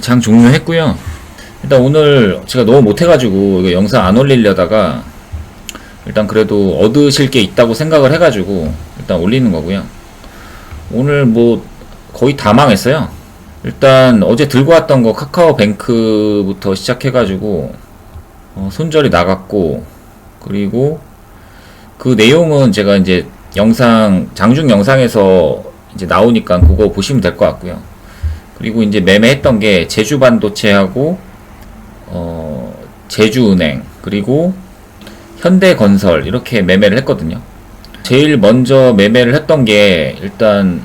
장 종료했고요. 일단 오늘 제가 너무 못해가지고 이거 영상 안 올리려다가 일단 그래도 얻으실 게 있다고 생각을 해가지고 일단 올리는 거고요. 오늘 뭐 거의 다 망했어요. 일단 어제 들고 왔던 거 카카오뱅크부터 시작해가지고 손절이 나갔고, 그리고 그 내용은 제가 이제 영상 장중 영상에서 이제 나오니까 그거 보시면 될 것 같고요. 그리고 이제 매매했던 게 제주반도체하고 제주은행 그리고 현대건설 이렇게 매매를 했거든요. 제일 먼저 매매를 했던 게 일단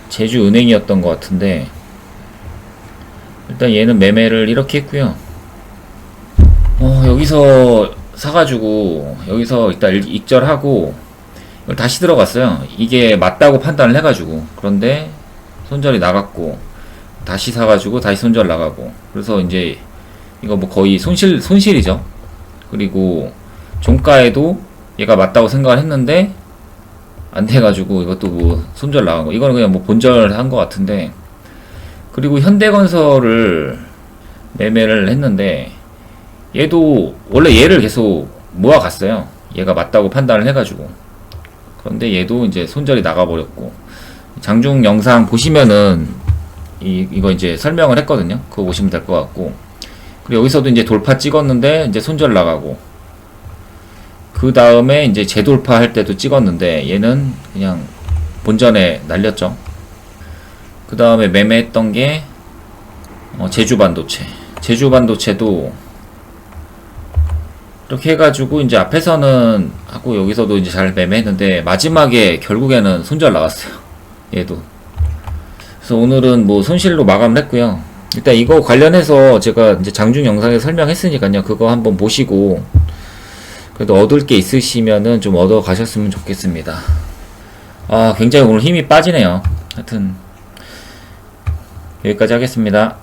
제주은행이었던 것 같은데, 일단 얘는 매매를 이렇게 했고요. 여기서 사가지고 여기서 일단 익절하고 이걸 다시 들어갔어요. 이게 맞다고 판단을 해가지고. 그런데 손절이 나갔고 다시 사가지고 다시 손절 나가고, 그래서 이제 이거 뭐 거의 손실이죠. 그리고 종가에도 얘가 맞다고 생각을 했는데 안 돼가지고 이것도 뭐 손절 나가고, 이거는 그냥 뭐 본절한 것 같은데. 그리고 현대건설을 매매를 했는데 얘도 원래 얘를 계속 모아갔어요. 얘가 맞다고 판단을 해가지고. 그런데 얘도 이제 손절이 나가버렸고, 장중 영상 보시면은 이거 이제 설명을 했거든요. 그거 보시면 될 것 같고, 그리고 여기서도 이제 돌파 찍었는데 이제 손절 나가고, 그 다음에 이제 재돌파 할 때도 찍었는데 얘는 그냥 본전에 날렸죠. 그 다음에 매매했던 게 제주반도체도 이렇게 해가지고 이제 앞에서는 하고 여기서도 이제 잘 매매했는데 마지막에 결국에는 손절 나갔어요. 얘도. 그래서 오늘은 뭐 손실로 마감을 했고요. 일단 이거 관련해서 제가 이제 장중 영상에 설명했으니까요. 그거 한번 보시고 그래도 얻을 게 있으시면은 좀 얻어 가셨으면 좋겠습니다. 굉장히 오늘 힘이 빠지네요. 하여튼 여기까지 하겠습니다.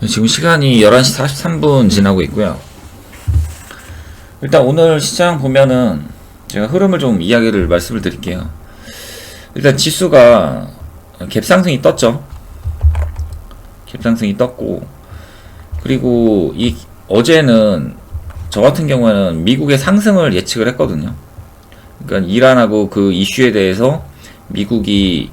지금 시간이 11시 43분 지나고 있고요. 일단 오늘 시장 보면은 제가 흐름을 좀 이야기를 말씀을 드릴게요. 일단 지수가 갭상승이 떴죠. 갭상승이 떴고, 그리고 어제는 저 같은 경우에는 미국의 상승을 예측을 했거든요. 그러니까 이란하고 그 이슈에 대해서 미국이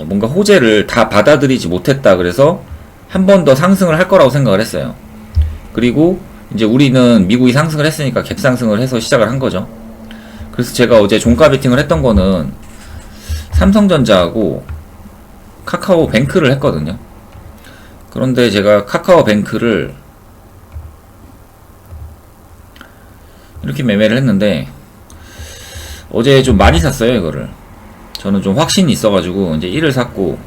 뭔가 호재를 다 받아들이지 못했다. 그래서 한 번 더 상승을 할 거라고 생각을 했어요. 그리고 이제 우리는 미국이 상승을 했으니까 갭상승을 해서 시작을 한 거죠. 그래서 제가 어제 종가 베팅을 했던 거는 삼성전자하고 카카오뱅크를 했거든요. 그런데 제가 카카오뱅크를 이렇게 매매를 했는데 어제 좀 많이 샀어요. 이거를 저는 좀 확신이 있어가지고 이제 1을 샀고,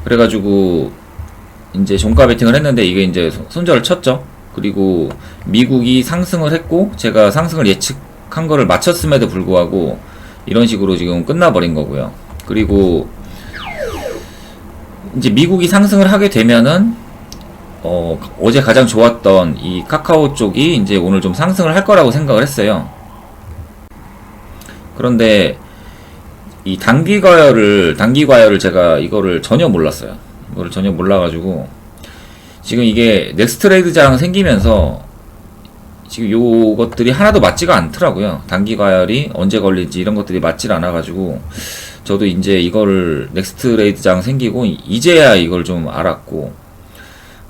그래가지고 이제 종가 베팅을 했는데 이게 이제 손절을 쳤죠. 그리고 미국이 상승을 했고 제가 상승을 예측한 거를 맞췄음에도 불구하고 이런 식으로 지금 끝나버린 거고요. 그리고 이제 미국이 상승을 하게 되면은 어제 가장 좋았던 이 카카오 쪽이 이제 오늘 좀 상승을 할 거라고 생각을 했어요. 그런데 이 단기 과열을 제가 이거를 전혀 몰랐어요. 이거를 전혀 몰라가지고 지금 이게 넥스트레이드장 생기면서 지금 요것들이 하나도 맞지가 않더라고요. 단기 과열이 언제 걸릴지 이런 것들이 맞질 않아가지고 저도 이제 이거를 넥스트레이드장 생기고 이제야 이걸 좀 알았고,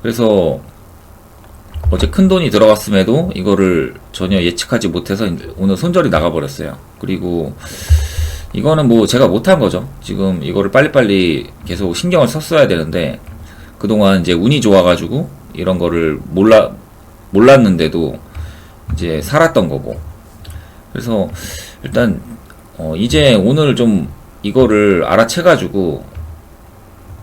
그래서 어제 큰 돈이 들어갔음에도 이거를 전혀 예측하지 못해서 오늘 손절이 나가버렸어요. 그리고 이거는 뭐 제가 못한 거죠. 지금 이거를 빨리빨리 계속 신경을 썼어야 되는데 그동안 이제 운이 좋아가지고 이런 거를 몰랐는데도 이제 살았던 거고. 그래서 일단 이제 오늘 좀 이거를 알아채가지고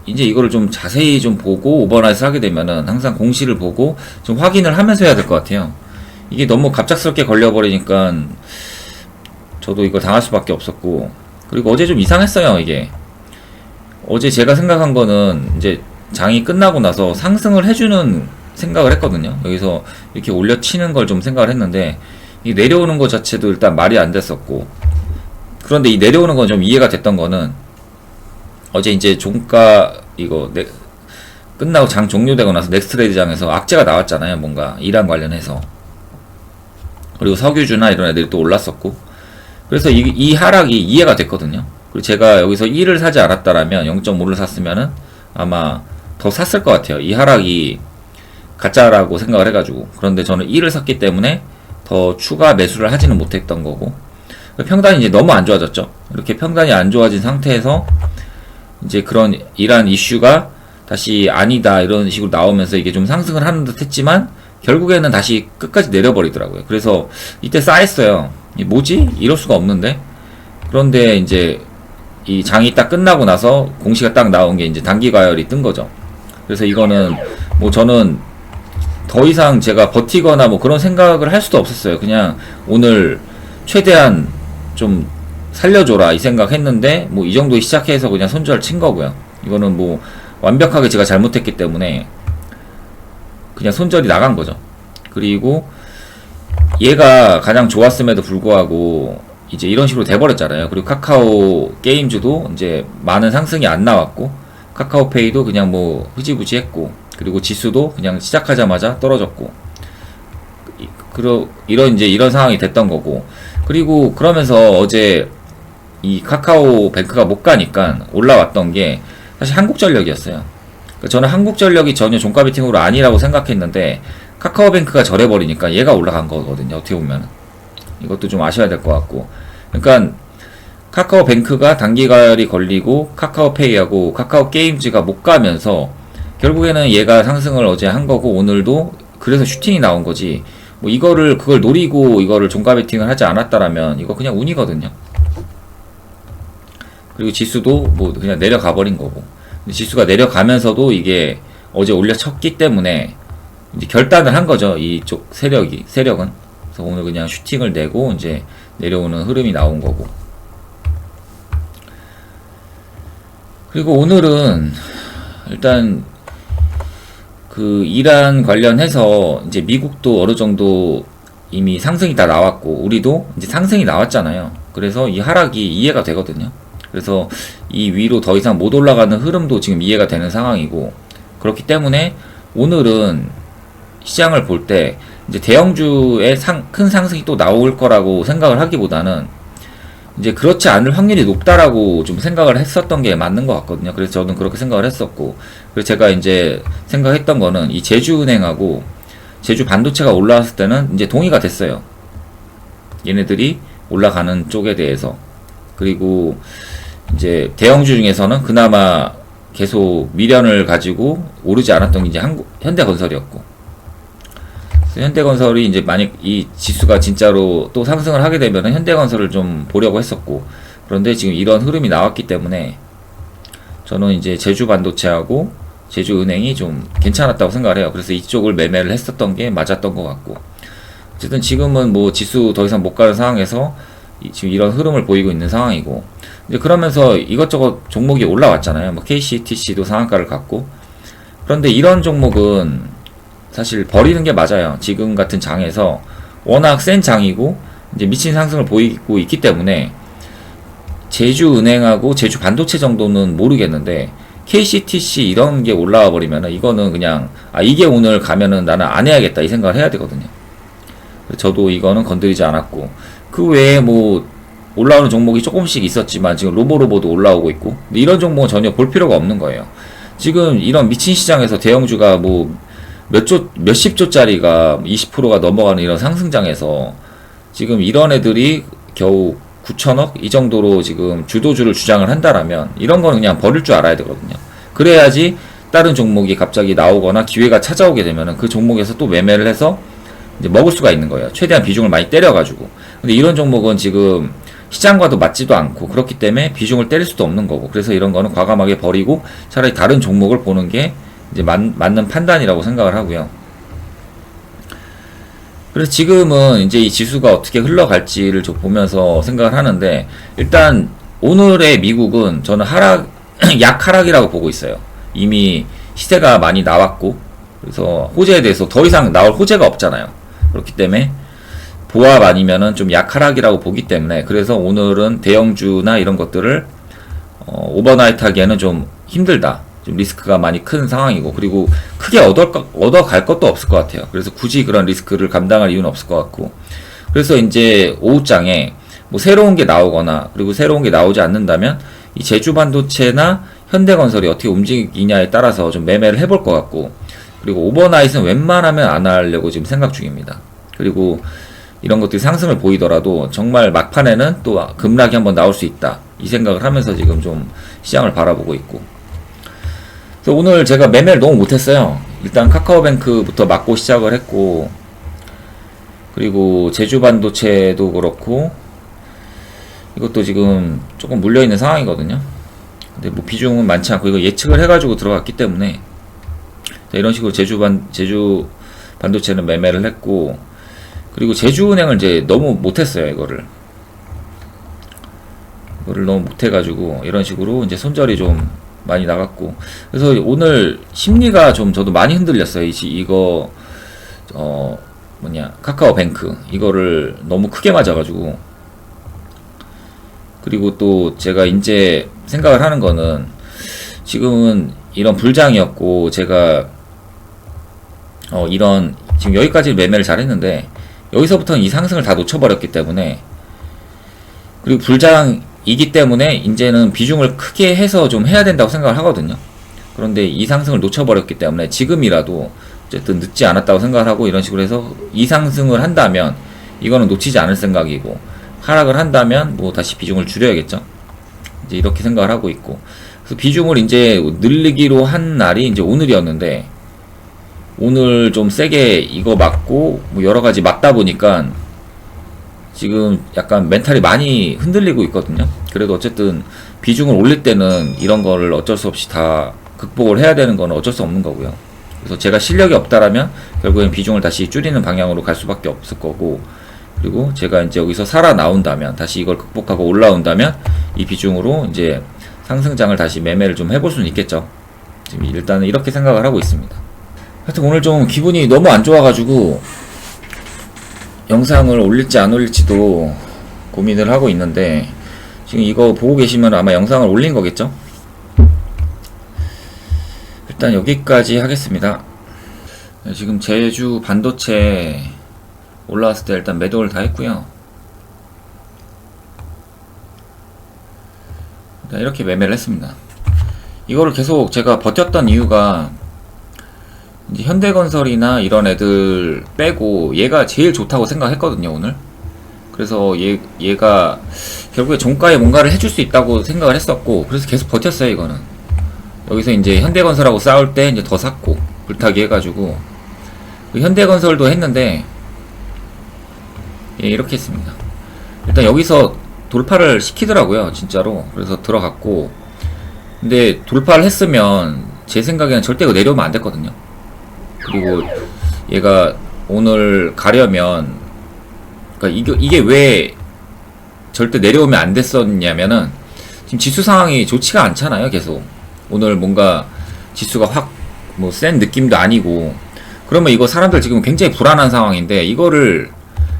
이제 이거를 좀 자세히 좀 보고 오버나이트 하게 되면은 항상 공시를 보고 좀 확인을 하면서 해야 될 것 같아요. 이게 너무 갑작스럽게 걸려버리니까 저도 이거 당할 수밖에 없었고, 그리고 어제 좀 이상했어요. 이게 어제 제가 생각한 거는 이제 장이 끝나고 나서 상승을 해주는 생각을 했거든요. 여기서 이렇게 올려치는 걸 좀 생각을 했는데 이 내려오는 것 자체도 일단 말이 안 됐었고, 그런데 이 내려오는 건 좀 이해가 됐던 거는 어제 이제 종가 이거 끝나고 장 종료되고 나서 넥스트레이드장에서 악재가 나왔잖아요. 뭔가 이란 관련해서. 그리고 석유주나 이런 애들이 또 올랐었고. 그래서 이 하락이 이해가 됐거든요. 그리고 제가 여기서 1을 사지 않았다라면 0.5를 샀으면은 아마 더 샀을 것 같아요. 이 하락이 가짜라고 생각을 해가지고. 그런데 저는 1을 샀기 때문에 더 추가 매수를 하지는 못했던 거고. 평단이 이제 너무 안 좋아졌죠. 이렇게 평단이 안 좋아진 상태에서 이제 그런 이란 이슈가 다시 아니다 이런 식으로 나오면서 이게 좀 상승을 하는 듯 했지만 결국에는 다시 끝까지 내려버리더라고요. 그래서 이때 싸했어요. 뭐지? 이럴 수가 없는데. 그런데 이제 이 장이 딱 끝나고 나서 공시가 딱 나온 게 이제 단기 과열이 뜬 거죠. 그래서 이거는 뭐 저는 더 이상 제가 버티거나 뭐 그런 생각을 할 수도 없었어요. 그냥 오늘 최대한 좀 살려줘라 이 생각 했는데 뭐 이 정도 시작해서 그냥 손절 친 거고요. 이거는 뭐 완벽하게 제가 잘못했기 때문에 그냥 손절이 나간 거죠. 그리고 얘가 가장 좋았음에도 불구하고 이제 이런 식으로 돼버렸잖아요. 그리고 카카오 게임즈도 이제 많은 상승이 안 나왔고 카카오페이도 그냥 뭐 흐지부지 했고 그리고 지수도 그냥 시작하자마자 떨어졌고 이런 상황이 됐던 거고. 그리고 그러면서 어제 이 카카오 뱅크가 못 가니까 올라왔던 게 사실 한국전력이었어요. 그러니까 저는 한국전력이 전혀 종가 베팅으로 아니라고 생각했는데 카카오뱅크가 저래버리니까 얘가 올라간 거거든요. 어떻게 보면 이것도 좀 아셔야 될 것 같고. 그러니까 카카오뱅크가 단기 과열이 걸리고 카카오페이하고 카카오게임즈가 못 가면서 결국에는 얘가 상승을 어제 한 거고 오늘도 그래서 슈팅이 나온 거지. 뭐 그걸 노리고 이거를 종가 베팅을 하지 않았다라면 이거 그냥 운이거든요. 그리고 지수도 뭐 그냥 내려가 버린 거고. 지수가 내려가면서도 이게 어제 올려쳤기 때문에 이제 결단을 한 거죠. 이쪽 세력은. 그래서 오늘 그냥 슈팅을 내고 이제 내려오는 흐름이 나온 거고. 그리고 오늘은 일단 그 이란 관련해서 이제 미국도 어느 정도 이미 상승이 다 나왔고 우리도 이제 상승이 나왔잖아요. 그래서 이 하락이 이해가 되거든요. 그래서 이 위로 더 이상 못 올라가는 흐름도 지금 이해가 되는 상황이고 그렇기 때문에 오늘은 시장을 볼 때 이제 대형주의 큰 상승이 또 나올 거라고 생각을 하기보다는 이제 그렇지 않을 확률이 높다라고 좀 생각을 했었던 게 맞는 것 같거든요. 그래서 저는 그렇게 생각을 했었고 그래서 제가 이제 생각했던 거는 이 제주은행하고 제주반도체가 올라왔을 때는 이제 동의가 됐어요. 얘네들이 올라가는 쪽에 대해서. 그리고 이제 대형주 중에서는 그나마 계속 미련을 가지고 오르지 않았던 게 이제 현대건설이었고. 현대건설이 이제 만약 이 지수가 진짜로 또 상승을 하게 되면 현대건설을 좀 보려고 했었고. 그런데 지금 이런 흐름이 나왔기 때문에 저는 이제 제주반도체하고 제주은행이 좀 괜찮았다고 생각을 해요. 그래서 이쪽을 매매를 했었던 게 맞았던 것 같고. 어쨌든 지금은 뭐 지수 더 이상 못 가는 상황에서 지금 이런 흐름을 보이고 있는 상황이고 이제 그러면서 이것저것 종목이 올라왔잖아요. 뭐 KCTC도 상한가를 갔고 그런데 이런 종목은 사실 버리는 게 맞아요. 지금 같은 장에서 워낙 센 장이고 이제 미친 상승을 보이고 있기 때문에 제주은행하고 제주반도체 정도는 모르겠는데 KCTC 이런 게 올라와 버리면은 이거는 그냥 이게 오늘 가면은 나는 안 해야겠다 이 생각을 해야 되거든요. 저도 이거는 건드리지 않았고 그 외에 뭐 올라오는 종목이 조금씩 있었지만 지금 로보로보도 올라오고 있고 근데 이런 종목은 전혀 볼 필요가 없는 거예요. 지금 이런 미친 시장에서 대형주가 뭐 몇십 조짜리가 20%가 넘어가는 이런 상승장에서 지금 이런 애들이 겨우 9천억 이 정도로 지금 주도주를 주장을 한다라면 이런 거는 그냥 버릴 줄 알아야 되거든요. 그래야지 다른 종목이 갑자기 나오거나 기회가 찾아오게 되면은 그 종목에서 또 매매를 해서 이제 먹을 수가 있는 거예요. 최대한 비중을 많이 때려가지고. 근데 이런 종목은 지금 시장과도 맞지도 않고 그렇기 때문에 비중을 때릴 수도 없는 거고 그래서 이런 거는 과감하게 버리고 차라리 다른 종목을 보는 게 이제 맞는 판단이라고 생각을 하고요. 그래서 지금은 이제 이 지수가 어떻게 흘러갈지를 좀 보면서 생각을 하는데 일단 오늘의 미국은 저는 약하락이라고 보고 있어요. 이미 시세가 많이 나왔고 그래서 호재에 대해서 더 이상 나올 호재가 없잖아요. 그렇기 때문에 보합 아니면은 좀 약하락이라고 보기 때문에, 그래서 오늘은 대형주나 이런 것들을 오버나이트 하기에는 좀 힘들다. 좀 리스크가 많이 큰 상황이고, 그리고 크게 얻어갈 것도 없을 것 같아요. 그래서 굳이 그런 리스크를 감당할 이유는 없을 것 같고, 그래서 이제 오후장에 뭐 새로운 게 나오거나, 그리고 새로운 게 나오지 않는다면 이 제주 반도체나 현대건설이 어떻게 움직이냐에 따라서 좀 매매를 해볼 것 같고, 그리고 오버나잇은 웬만하면 안 하려고 지금 생각 중입니다. 그리고 이런 것들이 상승을 보이더라도 정말 막판에는 또 급락이 한번 나올 수 있다, 이 생각을 하면서 지금 좀 시장을 바라보고 있고, 그래서 오늘 제가 매매를 너무 못했어요. 일단 카카오뱅크부터 맞고 시작을 했고, 그리고 제주 반도체도 그렇고, 이것도 지금 조금 물려있는 상황이거든요. 근데 뭐 비중은 많지 않고, 이거 예측을 해가지고 들어갔기 때문에 이런 식으로 제주 반도체는 매매를 했고, 그리고 제주은행을 이제 너무 못했어요. 이거를 너무 못해가지고 이런 식으로 이제 손절이 좀 많이 나갔고, 그래서 오늘 심리가 좀 저도 많이 흔들렸어요. 이거 카카오뱅크 이거를 너무 크게 맞아가지고. 그리고 또 제가 이제 생각을 하는 거는, 지금은 이런 불장이었고, 제가 이런 지금 여기까지 매매를 잘 했는데, 여기서부터는 이 상승을 다 놓쳐버렸기 때문에, 그리고 불장이기 때문에 이제는 비중을 크게 해서 좀 해야 된다고 생각을 하거든요. 그런데 이 상승을 놓쳐버렸기 때문에 지금이라도 어쨌든 늦지 않았다고 생각을 하고, 이런 식으로 해서 이 상승을 한다면 이거는 놓치지 않을 생각이고, 하락을 한다면 뭐 다시 비중을 줄여야겠죠. 이제 이렇게 생각을 하고 있고, 그래서 비중을 이제 늘리기로 한 날이 이제 오늘이었는데, 오늘 좀 세게 이거 맞고 뭐 여러 가지 맞다 보니까 지금 약간 멘탈이 많이 흔들리고 있거든요. 그래도 어쨌든 비중을 올릴 때는 이런 거를 어쩔 수 없이 다 극복을 해야 되는 건 어쩔 수 없는 거고요. 그래서 제가 실력이 없다라면 결국엔 비중을 다시 줄이는 방향으로 갈 수밖에 없을 거고, 그리고 제가 이제 여기서 살아나온다면, 다시 이걸 극복하고 올라온다면 이 비중으로 이제 상승장을 다시 매매를 좀 해볼 수는 있겠죠. 지금 일단은 이렇게 생각을 하고 있습니다. 하여튼 오늘 좀 기분이 너무 안 좋아가지고 영상을 올릴지 안 올릴지도 고민을 하고 있는데, 지금 이거 보고 계시면 아마 영상을 올린 거겠죠? 일단 여기까지 하겠습니다. 지금 제주 반도체 올라왔을 때 일단 매도를 다 했고요. 일단 이렇게 매매를 했습니다. 이거를 계속 제가 버텼던 이유가, 이제 현대건설이나 이런 애들 빼고 얘가 제일 좋다고 생각했거든요, 오늘. 그래서 얘가 결국에 종가에 뭔가를 해줄 수 있다고 생각을 했었고, 그래서 계속 버텼어요, 이거는. 여기서 이제 현대건설하고 싸울 때 이제 더 샀고, 불타기 해가지고. 현대건설도 했는데, 예, 이렇게 했습니다. 일단 여기서 돌파를 시키더라고요, 진짜로. 그래서 들어갔고, 근데 돌파를 했으면 제 생각에는 절대 내려오면 안 됐거든요. 그리고 얘가 오늘 가려면, 그러니까 이게 왜 절대 내려오면 안 됐었냐면은, 지금 지수 상황이 좋지가 않잖아요, 계속. 오늘 뭔가 지수가 확 뭐 센 느낌도 아니고, 그러면 이거 사람들 지금 굉장히 불안한 상황인데, 이거를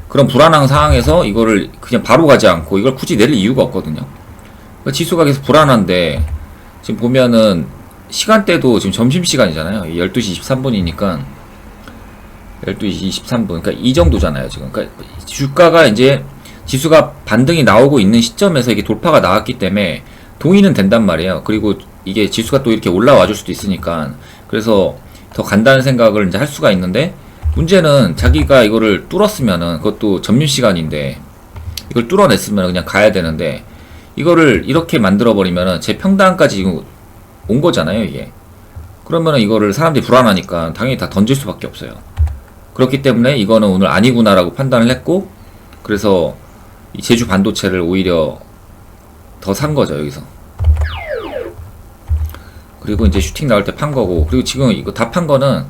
그런 불안한 상황에서 이거를 그냥 바로 가지 않고 이걸 굳이 내릴 이유가 없거든요. 그러니까 지수가 계속 불안한데, 지금 보면은 시간대도 지금 점심시간이잖아요. 12시 23분이니까 12시 23분, 그러니까 이 정도잖아요 지금. 그러니까 주가가 이제 지수가 반등이 나오고 있는 시점에서 이게 돌파가 나왔기 때문에 동의는 된단 말이에요. 그리고 이게 지수가 또 이렇게 올라와 줄 수도 있으니까, 그래서 더 간다는 생각을 이제 할 수가 있는데, 문제는 자기가 이거를 뚫었으면은, 그것도 점심시간인데 이걸 뚫어냈으면 그냥 가야 되는데, 이거를 이렇게 만들어버리면은 제 평단까지 지금 온 거잖아요, 이게. 그러면은 이거를 사람들이 불안하니까 당연히 다 던질 수밖에 없어요. 그렇기 때문에 이거는 오늘 아니구나라고 판단을 했고, 그래서 이 제주 반도체를 오히려 더 산 거죠, 여기서. 그리고 이제 슈팅 나올 때 판 거고, 그리고 지금 이거 다 판 거는,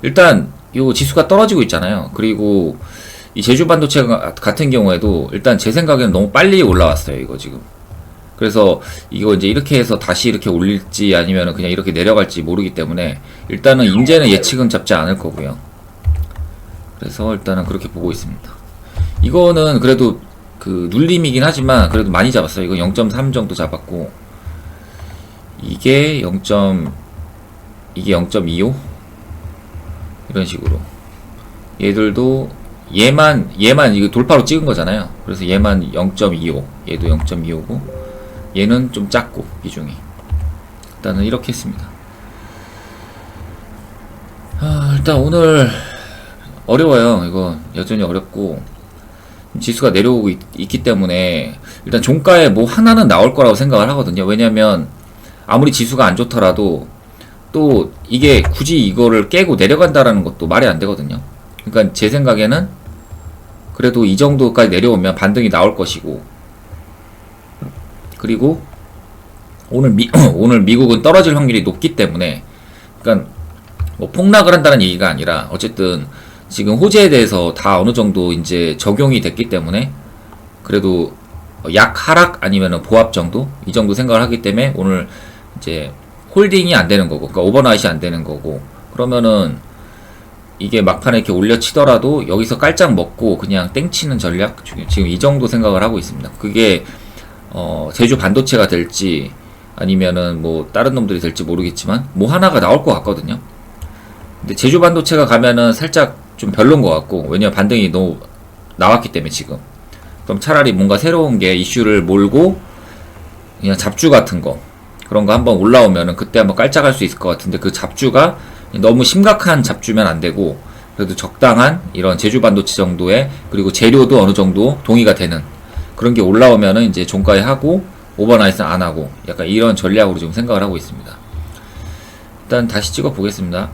일단 요 지수가 떨어지고 있잖아요. 그리고 이 제주 반도체 같은 경우에도 일단 제 생각에는 너무 빨리 올라왔어요, 이거 지금. 그래서 이거 이제 이렇게 해서 다시 이렇게 올릴지 아니면 그냥 이렇게 내려갈지 모르기 때문에, 일단은 이제는 예측은 잡지 않을 거고요. 그래서 일단은 그렇게 보고 있습니다. 이거는 그래도 그 눌림이긴 하지만 그래도 많이 잡았어요. 이거 0.3 정도 잡았고, 이게 0.25 이런 식으로. 얘들도 얘만 이거 돌파로 찍은 거잖아요. 그래서 얘만 0.25, 얘도 0.25고, 얘는 좀 작고 비중이. 일단은 이렇게 했습니다. 일단 오늘 어려워요. 이거 여전히 어렵고, 지수가 내려오고 있기 때문에 일단 종가에 뭐 하나는 나올 거라고 생각을 하거든요. 왜냐면 아무리 지수가 안 좋더라도 또 이게 굳이 이거를 깨고 내려간다라는 것도 말이 안 되거든요. 그러니까 제 생각에는 그래도 이 정도까지 내려오면 반등이 나올 것이고, 그리고 오늘 미국은 떨어질 확률이 높기 때문에, 그러니까 뭐 폭락을 한다는 얘기가 아니라 어쨌든 지금 호재에 대해서 다 어느 정도 이제 적용이 됐기 때문에 그래도 약 하락 아니면은 보합 정도 이 정도 생각을 하기 때문에 오늘 이제 홀딩이 안 되는 거고, 그러니까 오버나잇이 안 되는 거고, 그러면은 이게 막판에 이렇게 올려치더라도 여기서 깔짝 먹고 그냥 땡치는 전략, 지금 이 정도 생각을 하고 있습니다. 그게 제주 반도체가 될지 아니면은 뭐 다른 놈들이 될지 모르겠지만 뭐 하나가 나올 것 같거든요. 근데 제주 반도체가 가면은 살짝 좀 별론 것 같고, 왜냐면 반등이 너무 나왔기 때문에 지금. 그럼 차라리 뭔가 새로운 게 이슈를 몰고 그냥 잡주 같은 거, 그런 거 한번 올라오면은 그때 한번 깔짝할 수 있을 것 같은데, 그 잡주가 너무 심각한 잡주면 안 되고 그래도 적당한 이런 제주 반도체 정도의, 그리고 재료도 어느 정도 동의가 되는 그런 게 올라오면은 이제 종가에 하고 오버나잇은 안 하고, 약간 이런 전략으로 지금 생각을 하고 있습니다. 일단 다시 찍어 보겠습니다.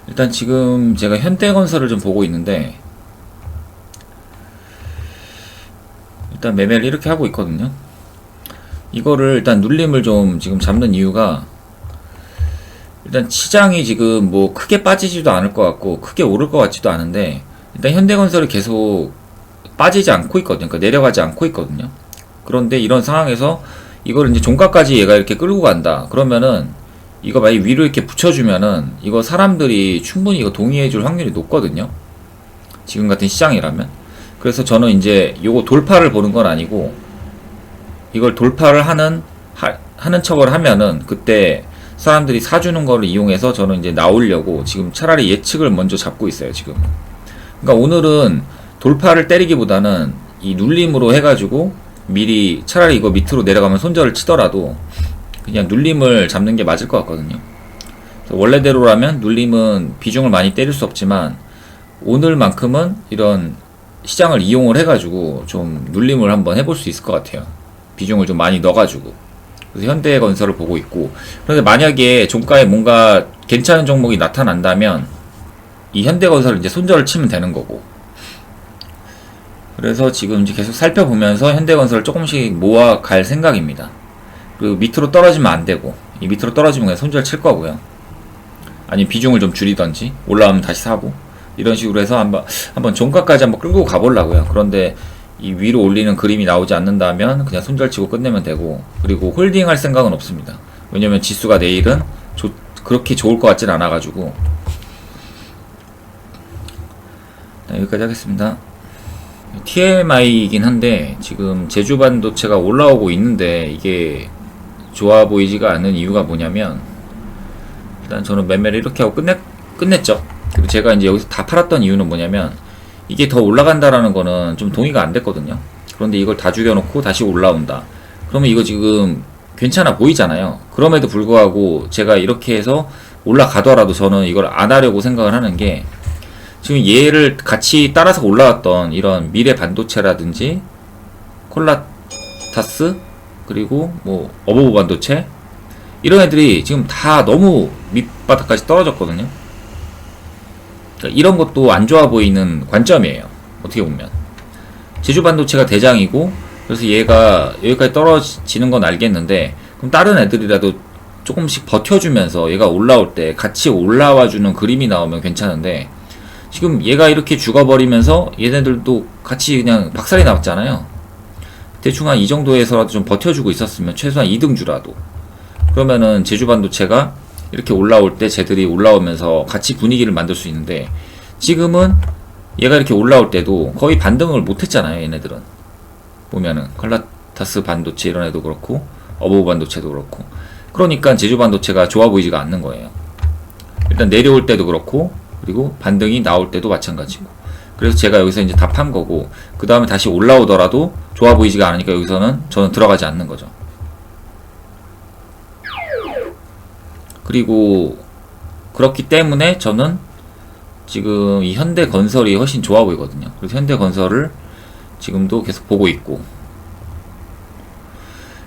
일단 지금 제가 현대건설을 좀 보고 있는데, 일단 매매를 이렇게 하고 있거든요. 이거를 일단 눌림을 좀 지금 잡는 이유가, 일단 시장이 지금 뭐 크게 빠지지도 않을 것 같고 크게 오를 것 같지도 않은데, 일단 현대건설이 계속 빠지지 않고 있거든요. 그러니까 내려가지 않고 있거든요. 그런데 이런 상황에서 이걸 이제 종가까지 얘가 이렇게 끌고 간다 그러면은, 이거 만약 위로 이렇게 붙여주면은 이거 사람들이 충분히 이거 동의해줄 확률이 높거든요. 지금 같은 시장이라면. 그래서 저는 이제 요거 돌파를 보는 건 아니고, 이걸 돌파를 하는 척을 하면은 그때 사람들이 사주는 거를 이용해서 저는 이제 나오려고 지금 차라리 예측을 먼저 잡고 있어요, 지금. 그러니까 오늘은 돌파를 때리기보다는 이 눌림으로 해가지고 미리 차라리 이거 밑으로 내려가면 손절을 치더라도 그냥 눌림을 잡는 게 맞을 것 같거든요. 원래대로라면 눌림은 비중을 많이 때릴 수 없지만 오늘만큼은 이런 시장을 이용을 해가지고 좀 눌림을 한번 해볼 수 있을 것 같아요. 비중을 좀 많이 넣어가지고. 그래서 현대건설을 보고 있고, 그런데 만약에 종가에 뭔가 괜찮은 종목이 나타난다면 이 현대건설을 이제 손절을 치면 되는 거고, 그래서 지금 이제 계속 살펴보면서 현대건설을 조금씩 모아갈 생각입니다. 그리고 밑으로 떨어지면 안 되고, 이 밑으로 떨어지면 그냥 손절 칠 거고요. 아니면 비중을 좀 줄이던지, 올라오면 다시 사고, 이런 식으로 해서 한번 종가까지 한번 끌고 가보려고요. 그런데 이 위로 올리는 그림이 나오지 않는다면 그냥 손절치고 끝내면 되고, 그리고 홀딩 할 생각은 없습니다. 왜냐면 지수가 내일은 그렇게 좋을 것 같진 않아가지고. 여기까지 하겠습니다. TMI이긴 한데 지금 제주 반도체가 올라오고 있는데 이게 좋아 보이지가 않는 이유가 뭐냐면, 일단 저는 매매를 이렇게 하고 끝냈죠. 그리고 제가 이제 여기서 다 팔았던 이유는 뭐냐면, 이게 더 올라간다라는 거는 좀 동의가 안 됐거든요. 그런데 이걸 다 죽여놓고 다시 올라온다. 그러면 이거 지금 괜찮아 보이잖아요. 그럼에도 불구하고 제가 이렇게 해서 올라가더라도 저는 이걸 안 하려고 생각을 하는 게, 지금 얘를 같이 따라서 올라왔던 이런 미래 반도체라든지 콜라타스, 그리고 뭐 어버브 반도체, 이런 애들이 지금 다 너무 밑바닥까지 떨어졌거든요. 그러니까 이런 것도 안 좋아 보이는 관점이에요. 어떻게 보면 제주 반도체가 대장이고, 그래서 얘가 여기까지 떨어지는 건 알겠는데, 그럼 다른 애들이라도 조금씩 버텨주면서 얘가 올라올 때 같이 올라와주는 그림이 나오면 괜찮은데, 지금 얘가 이렇게 죽어버리면서 얘네들도 같이 그냥 박살이 나왔잖아요. 대충 한 이 정도에서라도 좀 버텨주고 있었으면, 최소한 2등주라도. 그러면은 제주 반도체가 이렇게 올라올 때 쟤들이 올라오면서 같이 분위기를 만들 수 있는데, 지금은 얘가 이렇게 올라올 때도 거의 반등을 못했잖아요. 얘네들은 보면은 컬라타스 반도체 이런 애도 그렇고 어버브 반도체도 그렇고. 그러니까 제주 반도체가 좋아 보이지가 않는 거예요. 일단 내려올 때도 그렇고, 그리고 반등이 나올 때도 마찬가지고. 그래서 제가 여기서 이제 다 판 거고, 그 다음에 다시 올라오더라도 좋아 보이지가 않으니까 여기서는 저는 들어가지 않는 거죠. 그리고 그렇기 때문에 저는 지금 이 현대건설이 훨씬 좋아 보이거든요. 그래서 현대건설을 지금도 계속 보고 있고,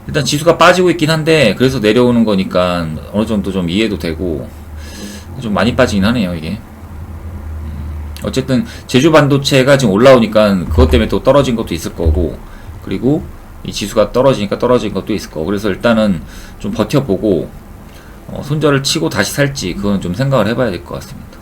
일단 지수가 빠지고 있긴 한데 그래서 내려오는 거니까 어느 정도 좀 이해도 되고, 좀 많이 빠지긴 하네요 이게. 어쨌든 제주 반도체가 지금 올라오니까 그것 때문에 또 떨어진 것도 있을 거고, 그리고 이 지수가 떨어지니까 떨어진 것도 있을 거고. 그래서 일단은 좀 버텨보고 손절을 치고 다시 살지, 그건 좀 생각을 해봐야 될 것 같습니다.